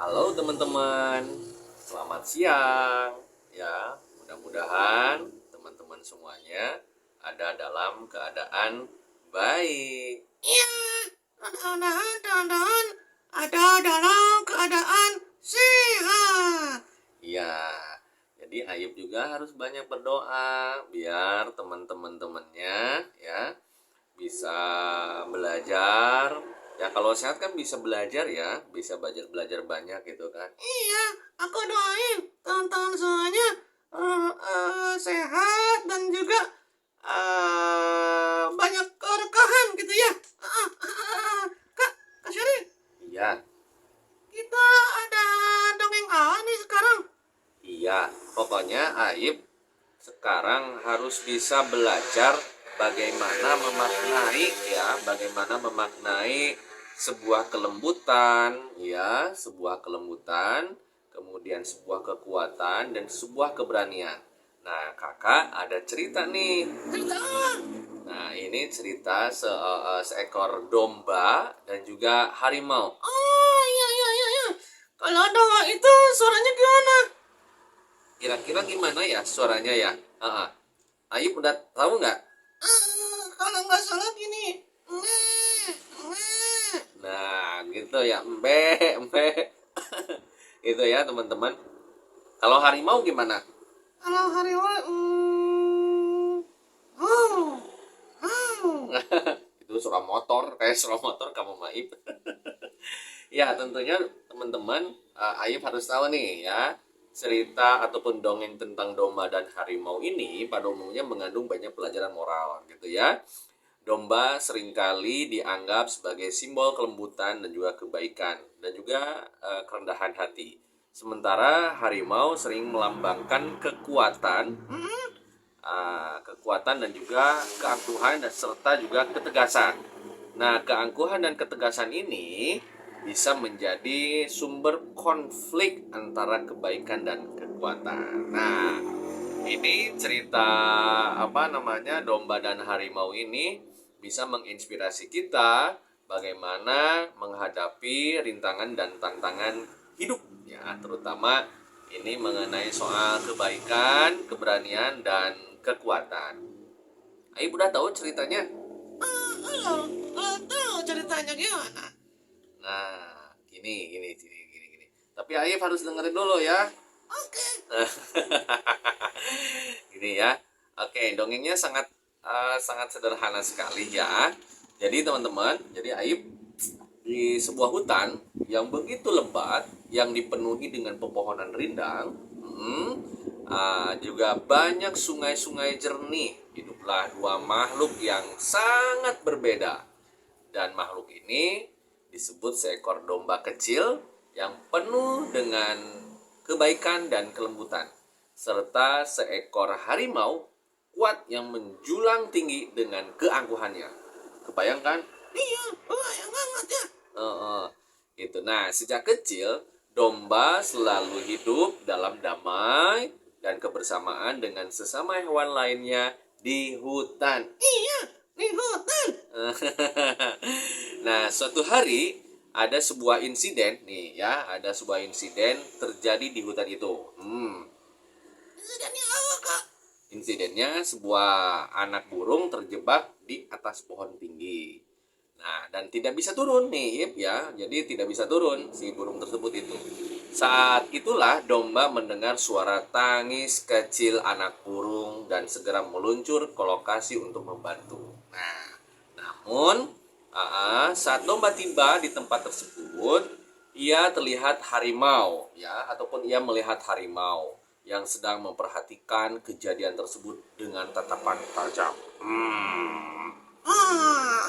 Halo teman-teman, selamat siang. Ya, mudah-mudahan teman-teman semuanya ada dalam keadaan baik. Iya, mudah-mudahan ada dalam keadaan sehat. Ya, jadi Ayub juga harus banyak berdoa biar teman-temannya ya bisa belajar. Ya kalau sehat kan bisa belajar ya, bisa belajar banyak gitu kan. Iya, aku doain teman-teman semuanya sehat dan juga banyak keberkahan gitu ya. Kak, Kak Syari, Iya. kita ada dongeng apa nih sekarang? Iya, pokoknya Aib sekarang harus bisa belajar bagaimana memaknai sebuah kelembutan, ya, sebuah kelembutan, kemudian sebuah kekuatan dan sebuah keberanian. Nah, Kakak ada cerita nih. Cerita apa? Nah, ini cerita seekor domba dan juga harimau. Oh, iya, iya, iya, iya. Kalau doa itu suaranya gimana? Kira-kira gimana ya suaranya ya? Aib udah tahu nggak? Kalau nggak salah gini. Meh, meh. Nah, gitu ya, embe. Itu ya, teman-teman. Kalau harimau gimana? Kalau harimau, oh, oh. Itu suara motor, kayak suara motor kamu Maib. Ya, tentunya teman-teman, Aib harus tahu nih ya, cerita ataupun dongeng tentang domba dan harimau ini pada umumnya mengandung banyak pelajaran moral gitu ya. Domba seringkali dianggap sebagai simbol kelembutan dan juga kebaikan dan juga kerendahan hati. Sementara harimau sering melambangkan kekuatan dan juga keangkuhan dan serta juga ketegasan. Nah, keangkuhan dan ketegasan ini bisa menjadi sumber konflik antara kebaikan dan kekuatan. Nah, ini cerita domba dan harimau ini bisa menginspirasi kita bagaimana menghadapi rintangan dan tantangan hidup ya, terutama ini mengenai soal kebaikan, keberanian dan kekuatan. Ayo udah tahu ceritanya? Tahu ceritanya gimana? Nah, gini. Tapi Aif harus dengerin dulu ya. Oke. Gini ya. Oke, dongengnya sangat sederhana sekali ya. Jadi teman-teman, jadi Aib di sebuah hutan yang begitu lebat, yang dipenuhi dengan pepohonan rindang, juga banyak sungai-sungai jernih. Hiduplah dua makhluk yang sangat berbeda. Dan makhluk ini disebut seekor domba kecil yang penuh dengan kebaikan dan kelembutan, serta seekor harimau kuat yang menjulang tinggi dengan keangkuhannya. Kebayangkan? Iya, yang banget ya. Gitu. Nah, sejak kecil domba selalu hidup dalam damai dan kebersamaan dengan sesama hewan lainnya di hutan. Iya, di hutan. Nah, suatu hari ada sebuah insiden nih ya, ada sebuah insiden terjadi di hutan itu. Insidennya apa, Kak? Insidennya sebuah anak burung terjebak di atas pohon tinggi. Nah, dan tidak bisa turun nih, ya. Jadi tidak bisa turun si burung tersebut itu. Saat itulah domba mendengar suara tangis kecil anak burung dan segera meluncur ke lokasi untuk membantu. Nah, namun saat domba tiba di tempat tersebut, ia terlihat harimau ya, ataupun ia melihat harimau yang sedang memperhatikan kejadian tersebut dengan tatapan tajam. Ah,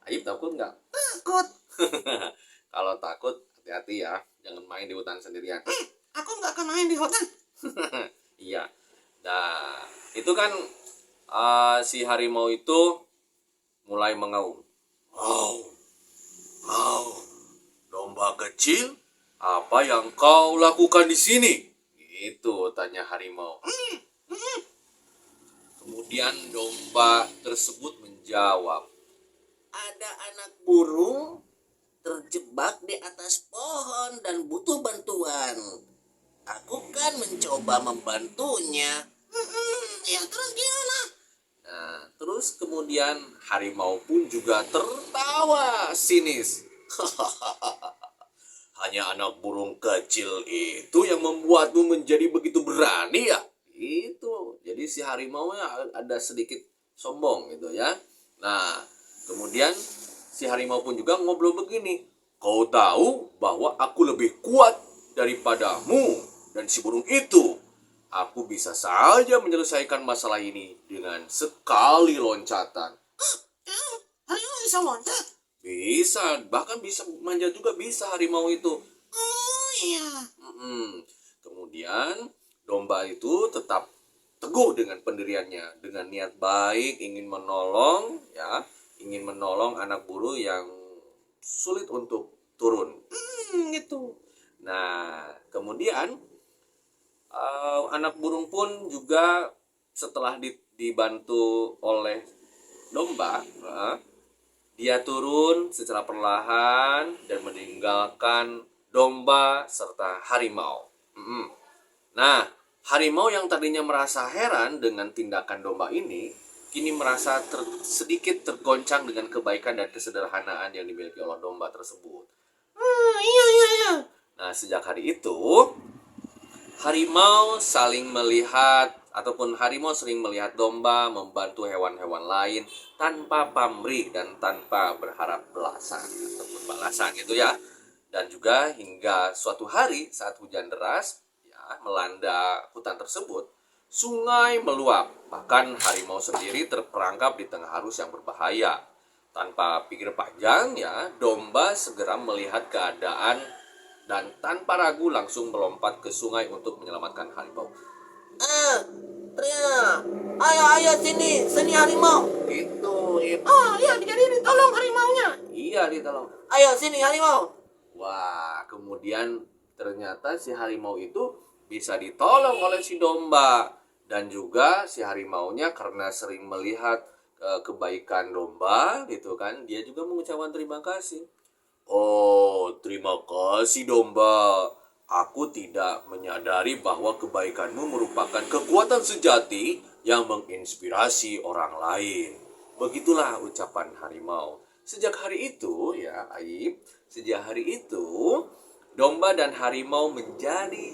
Aib takut nggak? takut. Kalau takut hati-hati ya, jangan main di hutan sendirian. Aku nggak akan main di hutan. Iya. Nah, itu kan si harimau itu mulai mengaum. Mau, domba kecil, apa yang kau lakukan di sini? Itu tanya harimau. Kemudian domba tersebut menjawab, ada anak burung terjebak di atas pohon dan butuh bantuan. Aku kan mencoba membantunya. Ya terus gimana? Nah, terus kemudian harimau pun juga tertawa sinis. Hanya anak burung kecil itu yang membuatmu menjadi begitu berani ya? Itu. Jadi si harimau ada sedikit sombong gitu ya. Nah, kemudian si harimau pun juga ngobrol begini. Kau tahu bahwa aku lebih kuat daripadamu dan si burung itu. Aku bisa saja menyelesaikan masalah ini dengan sekali loncatan. Harimau bisa loncat? Bisa, bahkan bisa manjat juga bisa harimau itu. Oh iya. Kemudian domba itu tetap teguh dengan pendiriannya, dengan niat baik ingin menolong ya, ingin menolong anak buru yang sulit untuk turun. Gitu. Nah, kemudian anak burung pun juga setelah dibantu oleh domba, dia turun secara perlahan dan meninggalkan domba serta harimau. Nah, harimau yang tadinya merasa heran dengan tindakan domba ini, kini merasa sedikit tergoncang dengan kebaikan dan kesederhanaan yang dimiliki oleh domba tersebut. Iya. Nah, sejak hari itu, harimau sering melihat domba membantu hewan-hewan lain tanpa pamrih dan tanpa berharap balasan gitu ya. Dan juga hingga suatu hari saat hujan deras ya melanda hutan tersebut, sungai meluap. Bahkan harimau sendiri terperangkap di tengah arus yang berbahaya. Tanpa pikir panjang ya, domba segera melihat keadaan dan tanpa ragu langsung melompat ke sungai untuk menyelamatkan harimau. Tria, ayo sini harimau. Gitu, Ip. Iya, jadi ditolong harimaunya. Iya, ditolong. Ayo sini harimau. Wah, kemudian ternyata si harimau itu bisa ditolong oleh si domba. Dan juga si harimaunya karena sering melihat kebaikan domba gitu kan, dia juga mengucapkan terima kasih. Oh, terima kasih domba. Aku tidak menyadari bahwa kebaikanmu merupakan kekuatan sejati yang menginspirasi orang lain. Begitulah ucapan harimau. Sejak hari itu, ya Aib, sejak hari itu, domba dan harimau menjadi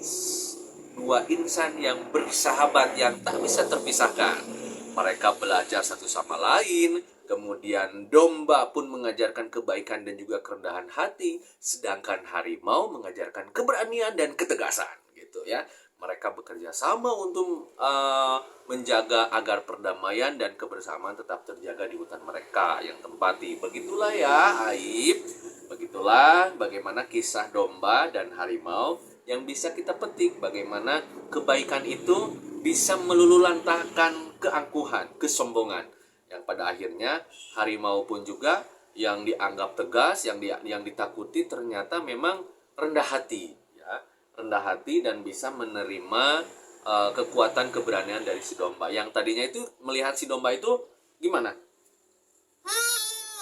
dua insan yang bersahabat yang tak bisa terpisahkan. Mereka belajar satu sama lain, kemudian domba pun mengajarkan kebaikan dan juga kerendahan hati, sedangkan harimau mengajarkan keberanian dan ketegasan gitu ya. Mereka bekerja sama untuk menjaga agar perdamaian dan kebersamaan tetap terjaga di hutan mereka yang tempati. Begitulah ya Aib, begitulah bagaimana kisah domba dan harimau yang bisa kita petik, bagaimana kebaikan itu bisa melululantahkan keangkuhan, kesombongan, yang pada akhirnya harimau pun juga yang dianggap tegas, yang ditakuti ternyata memang rendah hati, ya, rendah hati dan bisa menerima kekuatan keberanian dari si domba. Yang tadinya itu melihat si domba itu gimana?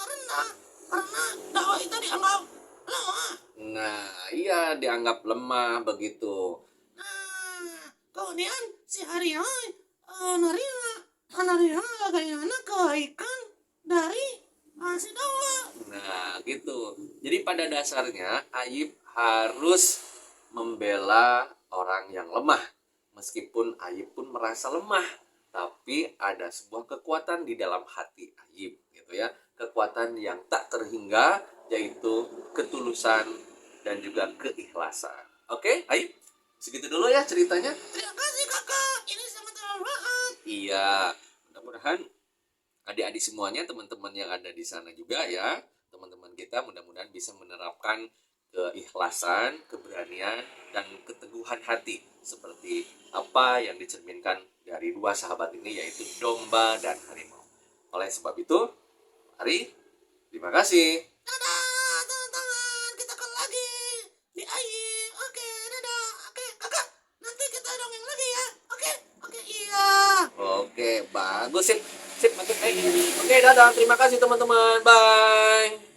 Rendah, karena dakwah itu dianggap lemah. Nah, iya dianggap lemah begitu. Kemudian si harimau menerima bagaimana kebaikan dari si domba. Nah, gitu. Jadi pada dasarnya Aib harus membela orang yang lemah. Meskipun Aib pun merasa lemah, tapi ada sebuah kekuatan di dalam hati Aib gitu ya. Kekuatan yang tak terhingga, yaitu ketulusan dan juga keikhlasan. Oke, Aib? Segitu dulu ya ceritanya. Terima kasih kakak, ini sangat bermanfaat. Iya, mudah-mudahan adik-adik semuanya, teman-teman yang ada di sana juga ya, teman-teman kita mudah-mudahan bisa menerapkan keikhlasan, keberanian, dan keteguhan hati seperti apa yang dicerminkan dari dua sahabat ini, yaitu domba dan harimau. Oleh sebab itu, mari, terima kasih. Dadah, teman-teman, kita akan lagi di AI. Oke, dadah. Oke, kakak, nanti kita dongeng lagi ya. Oke, iya. Oke, bagus sip, mantap. Oke, dadah, terima kasih teman-teman, bye.